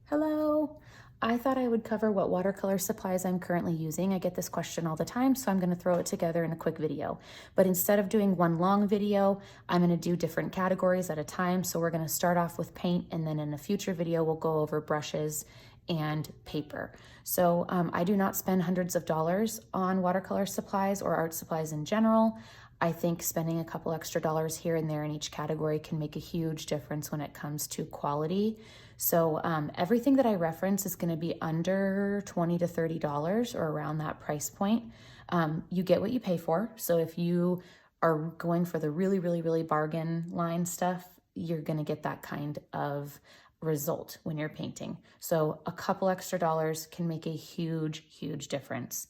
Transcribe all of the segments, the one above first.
Hello. I thought I would cover what watercolor supplies I'm currently using. I get this question all the time, so I'm going to throw it together in a quick video. But instead of doing one long video, I'm going to do different categories at a time. So we're going to start off with paint, and then in a future video, we'll go over brushes and paper. So I do not spend hundreds of dollars on watercolor supplies or art supplies in general. I think spending a couple extra dollars here and there in each category can make a huge difference when it comes to quality. So everything that I reference is going to be under $20 to $30 or around that price point. You get what you pay for. So if you are going for the really bargain line stuff, you're going to get that kind of result when you're painting. So a couple extra dollars can make a huge difference.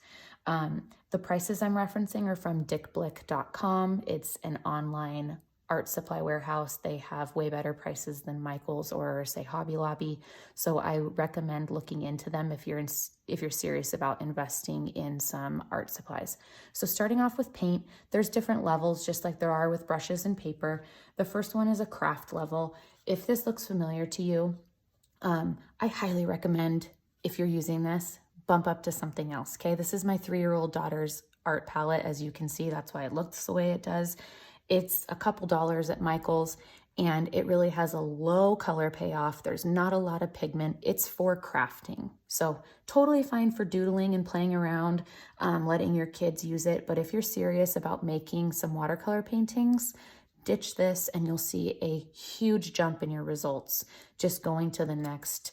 The prices I'm referencing are from dickblick.com. It's an online art supply warehouse. They have way better prices than Michael's or say Hobby Lobby. So I recommend looking into them if you're serious about investing in some art supplies. So starting off with paint, there's different levels just like there are with brushes and paper. The first one is a craft level. If this looks familiar to you, I highly recommend, if you're using this, bump up to something else, okay? This is my 3-year-old daughter's art palette. As you can see, that's why it looks the way it does. It's a couple dollars at Michael's, and it really has a low color payoff. There's not a lot of pigment. It's for crafting. So totally fine for doodling and playing around, letting your kids use it. But if you're serious about making some watercolor paintings, ditch this and you'll see a huge jump in your results just going to the next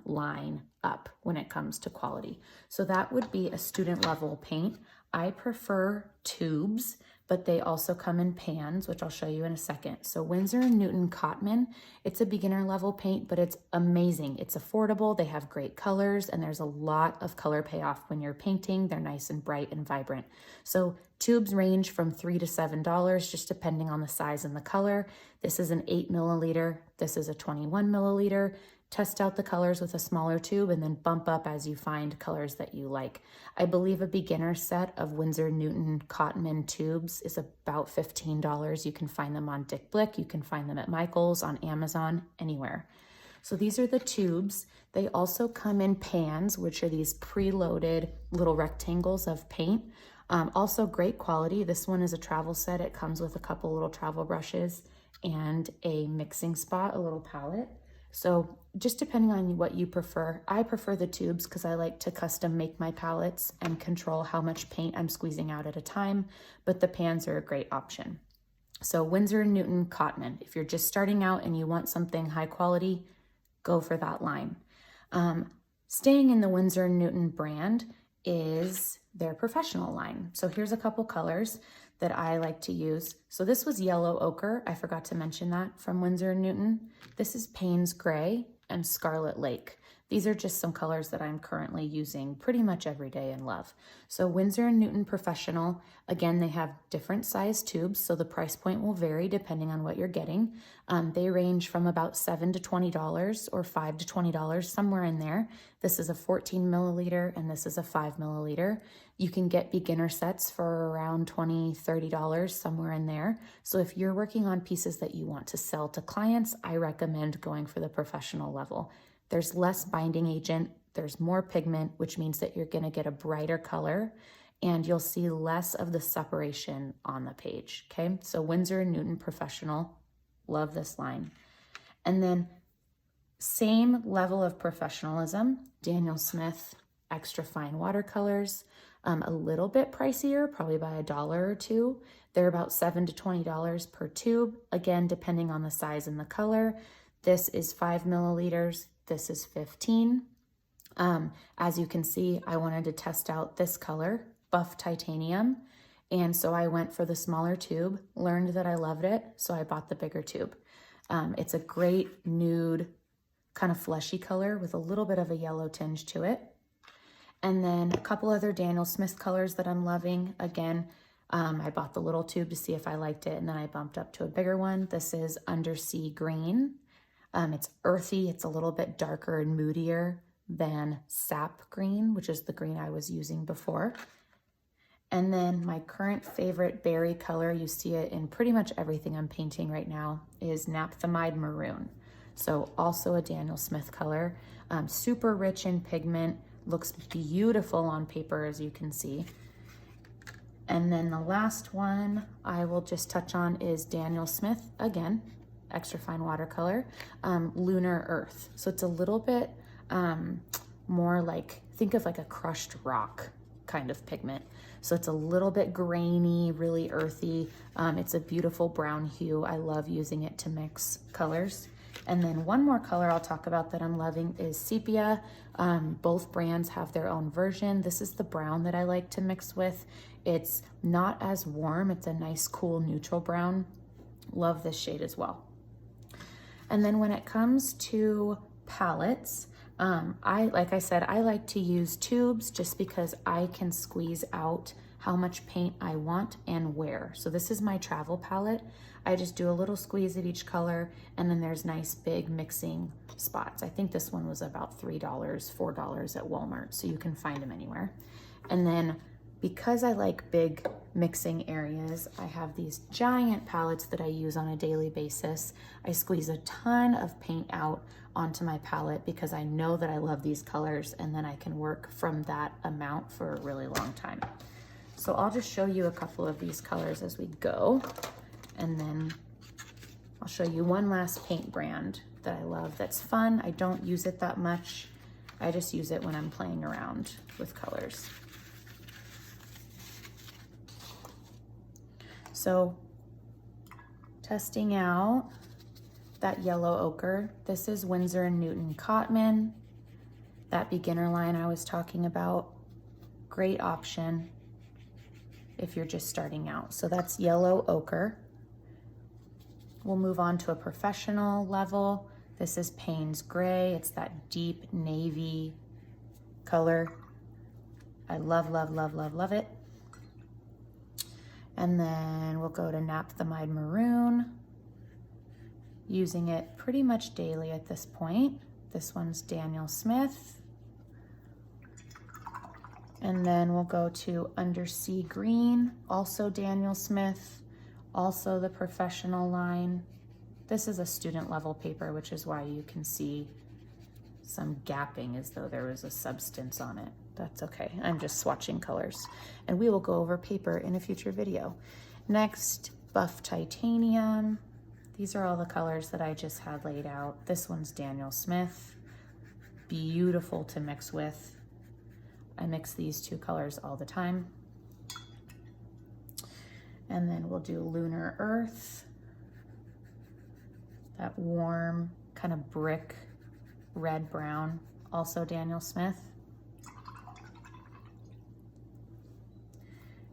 line up when it comes to quality. So that would be a student level paint. I prefer tubes, but they also come in pans, which I'll show you in a second. So Winsor & Newton Cotman, it's a beginner level paint, but it's amazing. It's affordable, they have great colors, and there's a lot of color payoff when you're painting. They're nice and bright and vibrant. So tubes range from $3 to $7, just depending on the size and the color. This is an 8 milliliter, this is a 21 milliliter. Test out the colors with a smaller tube and then bump up as you find colors that you like. I believe a beginner set of Winsor & Newton Cotman tubes is about $15. You can find them on Dick Blick, you can find them at Michael's, on Amazon, anywhere. So these are the tubes. They also come in pans, which are these preloaded little rectangles of paint. Also great quality. This one is a travel set. It comes with a couple little travel brushes and a mixing spot, a little palette. So just depending on what you prefer, I prefer the tubes because I like to custom make my palettes and control how much paint I'm squeezing out at a time, but the pans are a great option. So Winsor & Newton Cotman, if you're just starting out and you want something high quality, go for that line. Staying in the Winsor & Newton brand is their professional line. So here's a couple colors that I like to use. So this was yellow ochre. I forgot to mention that from Winsor & Newton. This is Payne's gray and Scarlet Lake. These are just some colors that I'm currently using pretty much every day and love. So Winsor & Newton Professional, again, they have different size tubes, so the price point will vary depending on what you're getting. They range from about $7 to $20 or $5 to $20, somewhere in there. This is a 14 milliliter and this is a 5 milliliter. You can get beginner sets for around $20, $30, somewhere in there. So if you're working on pieces that you want to sell to clients, I recommend going for the professional level. There's less binding agent, there's more pigment, which means that you're gonna get a brighter color and you'll see less of the separation on the page, okay? So Winsor & Newton Professional, love this line. And then same level of professionalism, Daniel Smith Extra Fine Watercolors, a little bit pricier, probably by $1 or $2. They're about $7 to $20 per tube, again, depending on the size and the color. This is 5 milliliters. This is 15. As you can see, I wanted to test out this color, Buff Titanium. And so I went for the smaller tube, learned that I loved it, so I bought the bigger tube. It's a great nude, kind of fleshy color with a little bit of a yellow tinge to it. And then a couple other Daniel Smith colors that I'm loving. Again, I bought the little tube to see if I liked it, and then I bumped up to a bigger one. This is Undersea Green. It's earthy, it's a little bit darker and moodier than sap green, which is the green I was using before. And then my current favorite berry color, you see it in pretty much everything I'm painting right now, is Napthamide Maroon. So also a Daniel Smith color, super rich in pigment, looks beautiful on paper as you can see. And then the last one I will just touch on is Daniel Smith, again, extra fine watercolor, Lunar Earth. So it's a little bit more like, think of like a crushed rock kind of pigment. So it's a little bit grainy, really earthy. It's a beautiful brown hue. I love using it to mix colors. And then one more color I'll talk about that I'm loving is Sepia. Both brands have their own version. This is the brown that I like to mix with. It's not as warm. It's a nice, cool, neutral brown. Love this shade as well. And then when it comes to palettes, like I said, I like to use tubes just because I can squeeze out how much paint I want and where. So this is my travel palette. I just do a little squeeze of each color, and then there's nice big mixing spots. I think this one was about $3, $4 at Walmart, so you can find them anywhere. And then because I like big mixing areas, I have these giant palettes that I use on a daily basis. I squeeze a ton of paint out onto my palette because I know that I love these colors, and then I can work from that amount for a really long time. So I'll just show you a couple of these colors as we go, and then I'll show you one last paint brand that I love that's fun. I don't use it that much. I just use it when I'm playing around with colors. So testing out that yellow ochre. This is Winsor & Newton Cotman, that beginner line I was talking about. Great option if you're just starting out. So that's yellow ochre. We'll move on to a professional level. This is Payne's gray. It's that deep navy color. I love, love, love, love, love it. And then we'll go to Napthamide Maroon, using it pretty much daily at this point. This one's Daniel Smith. And then we'll go to Undersea Green, also Daniel Smith, also the professional line. This is a student level paper, which is why you can see some gapping as though there was a substance on it. That's okay, I'm just swatching colors. And we will go over paper in a future video. Next, Buff Titanium. These are all the colors that I just had laid out. This one's Daniel Smith. Beautiful to mix with. I mix these two colors all the time. And then we'll do Lunar Earth. That warm kind of brick red brown, also Daniel Smith.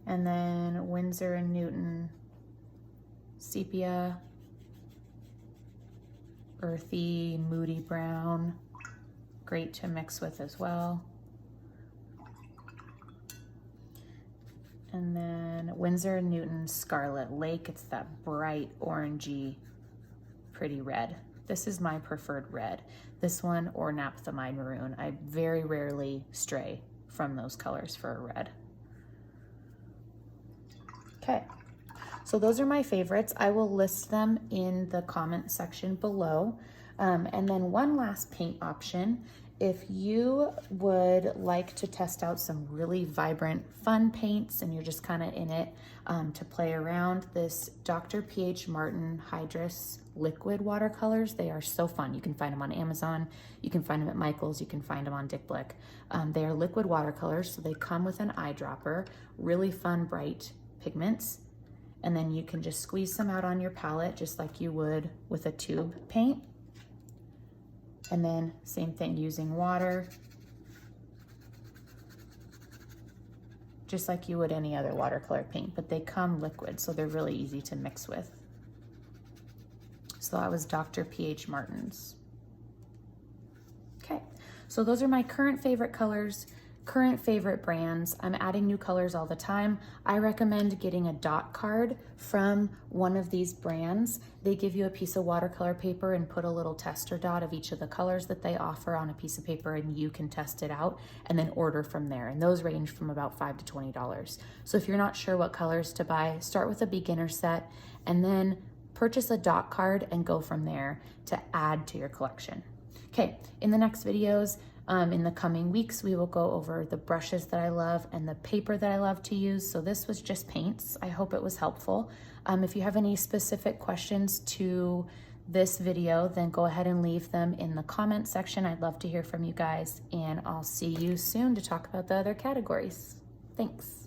And then Winsor & Newton Sepia, earthy, moody brown, great to mix with as well. And then Winsor & Newton Scarlet Lake, it's that bright orangey, pretty red. This is my preferred red. This one or Napthamide Maroon. I very rarely stray from those colors for a red. Okay, so those are my favorites. I will list them in the comment section below. And then one last paint option. If you would like to test out some really vibrant, fun paints and you're just kind of in it to play around, this Dr. P.H. Martin Hydrus liquid watercolors, they are so fun. You can find them on Amazon, you can find them at Michael's, you can find them on Dick Blick. They are liquid watercolors, so they come with an eyedropper, really fun, bright pigments, and then you can just squeeze some out on your palette just like you would with a tube paint. And then same thing, using water, just like you would any other watercolor paint, but they come liquid, so they're really easy to mix with. So that was Dr. P.H. Martin's. Okay, so those are my current favorite colors, current favorite brands. I'm adding new colors all the time. I recommend getting a dot card from one of these brands. They give you a piece of watercolor paper and put a little tester dot of each of the colors that they offer on a piece of paper, and you can test it out and then order from there. And those range from about $5 to $20. So if you're not sure what colors to buy, start with a beginner set and then purchase a dot card and go from there to add to your collection. Okay, in the next videos, in the coming weeks, we will go over the brushes that I love and the paper that I love to use. So this was just paints. I hope it was helpful. If you have any specific questions to this video, then go ahead and leave them in the comment section. I'd love to hear from you guys, and I'll see you soon to talk about the other categories. Thanks.